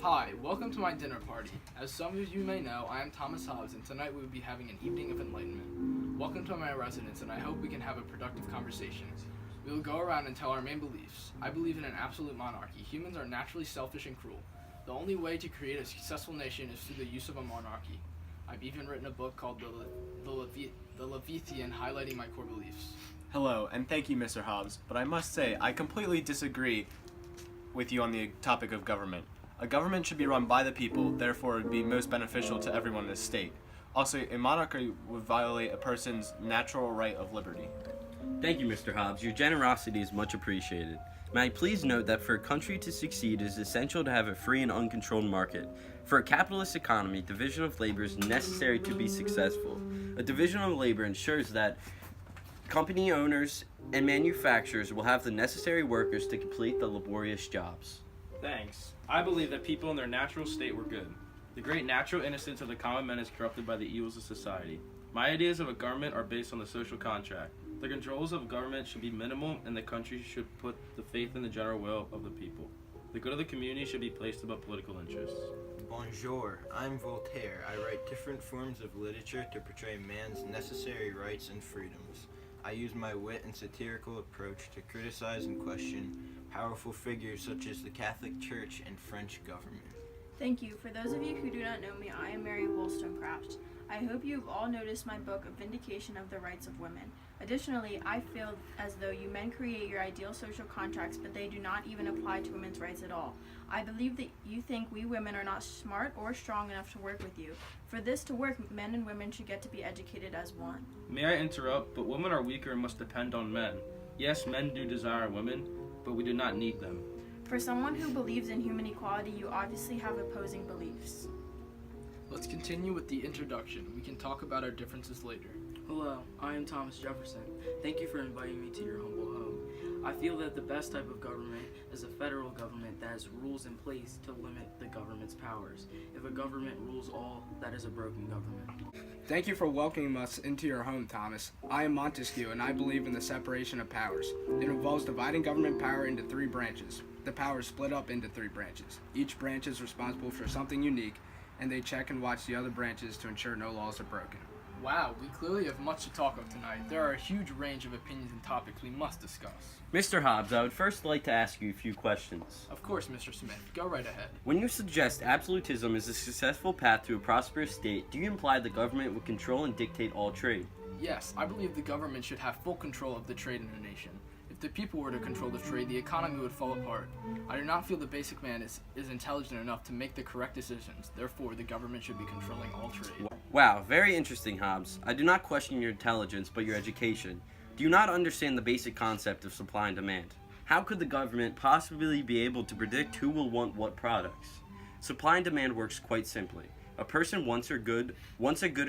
Hi, welcome to my dinner party. As some of you may know, I am Thomas Hobbs, and tonight we will be having an evening of enlightenment. Welcome to my residence, and I hope we can have a productive conversation. We will go around and tell our main beliefs. I believe in an absolute monarchy. Humans are naturally selfish and cruel. The only way to create a successful nation is through the use of a monarchy. I've even written a book called The Leviathan, highlighting my core beliefs. Hello, and thank you, Mr. Hobbs, but I must say, I completely disagree with you on the topic of government. A government should be run by the people, therefore it would be most beneficial to everyone in a state. Also, a monarchy would violate a person's natural right of liberty. Thank you, Mr. Hobbs. Your generosity is much appreciated. May I please note that for a country to succeed, it is essential to have a free and uncontrolled market. For a capitalist economy, division of labor is necessary to be successful. A division of labor ensures that company owners and manufacturers will have the necessary workers to complete the laborious jobs. Thanks. I believe that people in their natural state were good. The great natural innocence of the common man is corrupted by the evils of society. My ideas of a government are based on the social contract. The controls of government should be minimal, and the country should put the faith in the general will of the people. The good of the community should be placed above political interests. Bonjour, I'm Voltaire. I write different forms of literature to portray man's necessary rights and freedoms. I use my wit and satirical approach to criticize and question powerful figures such as the Catholic Church and French government. Thank you. For those of you who do not know me, I am Mary Wollstonecraft. I hope you have all noticed my book, A Vindication of the Rights of Women. Additionally, I feel as though you men create your ideal social contracts, but they do not even apply to women's rights at all. I believe that you think we women are not smart or strong enough to work with you. For this to work, men and women should get to be educated as one. May I interrupt? But women are weaker and must depend on men. Yes, men do desire women, but we do not need them. For someone who believes in human equality, you obviously have opposing beliefs. Let's continue with the introduction. We can talk about our differences later. Hello, I am Thomas Jefferson. Thank you for inviting me to your humble home. I feel that the best type of government is a federal government that has rules in place to limit the government's powers. If a government rules all, that is a broken government. Thank you for welcoming us into your home, Thomas. I am Montesquieu, and I believe in the separation of powers. It involves dividing government power into three branches. The power is split up into three branches. Each branch is responsible for something unique, and they check and watch the other branches to ensure no laws are broken. Wow, we clearly have much to talk of tonight. There are a huge range of opinions and topics we must discuss. Mr. Hobbs, I would first like to ask you a few questions. Of course, Mr. Smith. Go right ahead. When you suggest absolutism is a successful path to a prosperous state, do you imply the government would control and dictate all trade? Yes, I believe the government should have full control of the trade in the nation. If the people were to control the trade, the economy would fall apart. I do not feel the basic man is intelligent enough to make the correct decisions. Therefore, the government should be controlling all trade. Wow, very interesting, Hobbs. I do not question your intelligence, but your education. Do you not understand the basic concept of supply and demand? How could the government possibly be able to predict who will want what products? Supply and demand works quite simply. A person wants a good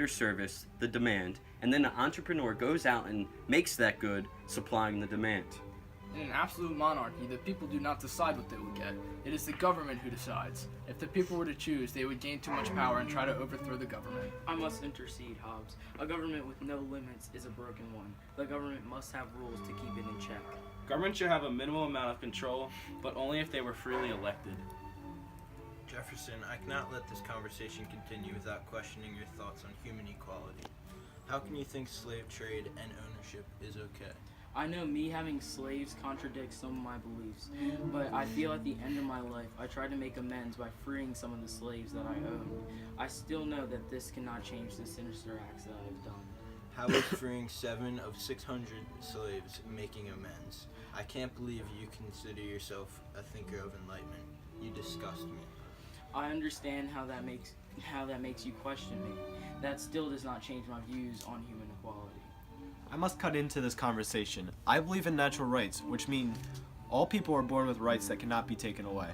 or service, the demand, and then an entrepreneur goes out and makes that good, supplying the demand. In an absolute monarchy, the people do not decide what they will get. It is the government who decides. If the people were to choose, they would gain too much power and try to overthrow the government. I must intercede, Hobbs. A government with no limits is a broken one. The government must have rules to keep it in check. Government should have a minimal amount of control, but only if they were freely elected. Jefferson, I cannot let this conversation continue without questioning your thoughts on human equality. How can you think slave trade and ownership is okay? I know me having slaves contradicts some of my beliefs, but I feel at the end of my life I tried to make amends by freeing some of the slaves that I owned. I still know that this cannot change the sinister acts that I've done. How is freeing 7 of 600 slaves making amends? I can't believe you consider yourself a thinker of enlightenment. You disgust me. I understand how that makes you question me. That still does not change my views on human equality. I must cut into this conversation. I believe in natural rights, which mean all people are born with rights that cannot be taken away.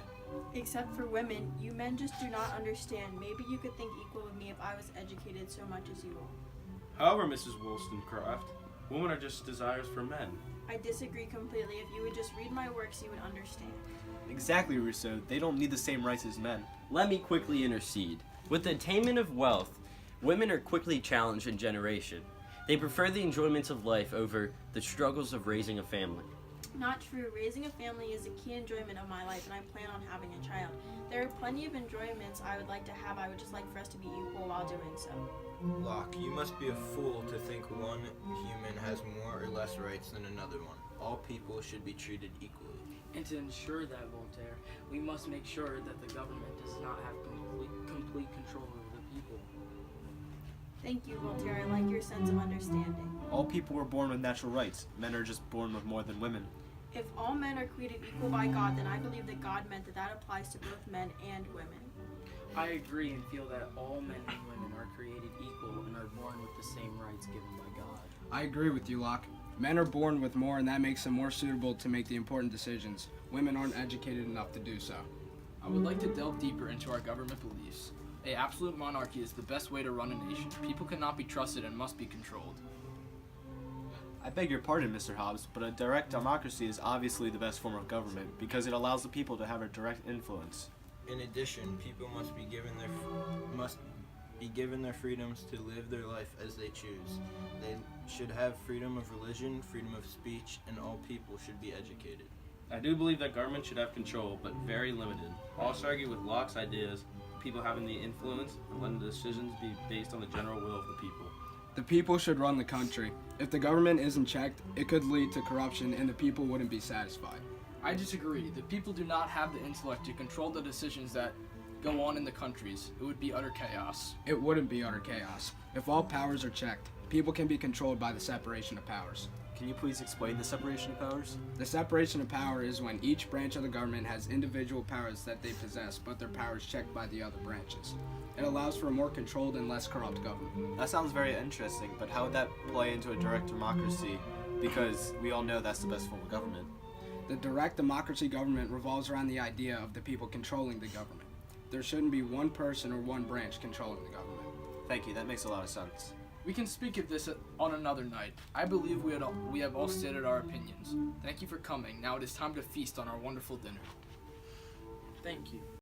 Except for women, you men just do not understand. Maybe you could think equal with me if I was educated so much as you are. However, Mrs. Wollstonecraft, women are just desires for men. I disagree completely. If you would just read my works, you would understand. Exactly, Rousseau. They don't need the same rights as men. Let me quickly intercede. With the attainment of wealth, women are quickly challenged in generation. They prefer the enjoyments of life over the struggles of raising a family. Not true. Raising a family is a key enjoyment of my life, and I plan on having a child. There are plenty of enjoyments I would like to have. I would just like for us to be equal while doing so. Locke, you must be a fool to think one human has more or less rights than another one. All people should be treated equally. And to ensure that, Voltaire, we must make sure that the government does not have complete control over the people. Thank you, Voltaire. I like your sense of understanding. All people were born with natural rights. Men are just born with more than women. If all men are created equal by God, then I believe that God meant that applies to both men and women. I agree and feel that all men and women are created equal and are born with the same rights given by God. I agree with you, Locke. Men are born with more, and that makes them more suitable to make the important decisions. Women aren't educated enough to do so. I would like to delve deeper into our government beliefs. A absolute monarchy is the best way to run a nation. People cannot be trusted and must be controlled. I beg your pardon, Mr. Hobbes, but a direct democracy is obviously the best form of government because it allows the people to have a direct influence. In addition, people must be given their freedoms to live their life as they choose. They should have freedom of religion, freedom of speech, and all people should be educated. I do believe that government should have control, but very limited. I'll also argue with Locke's ideas, people having the influence and letting the decisions be based on the general will of the people. The people should run the country. If the government isn't checked, it could lead to corruption and the people wouldn't be satisfied. I disagree. The people do not have the intellect to control the decisions that go on in the countries. It would be utter chaos. It wouldn't be utter chaos. If all powers are checked, people can be controlled by the separation of powers. Can you please explain the separation of powers? The separation of power is when each branch of the government has individual powers that they possess, but their powers checked by the other branches. It allows for a more controlled and less corrupt government. That sounds very interesting, but how would that play into a direct democracy? Because we all know that's the best form of government. The direct democracy government revolves around the idea of the people controlling the government. There shouldn't be one person or one branch controlling the government. Thank you, that makes a lot of sense. We can speak of this on another night. I believe we have all stated our opinions. Thank you for coming. Now it is time to feast on our wonderful dinner. Thank you.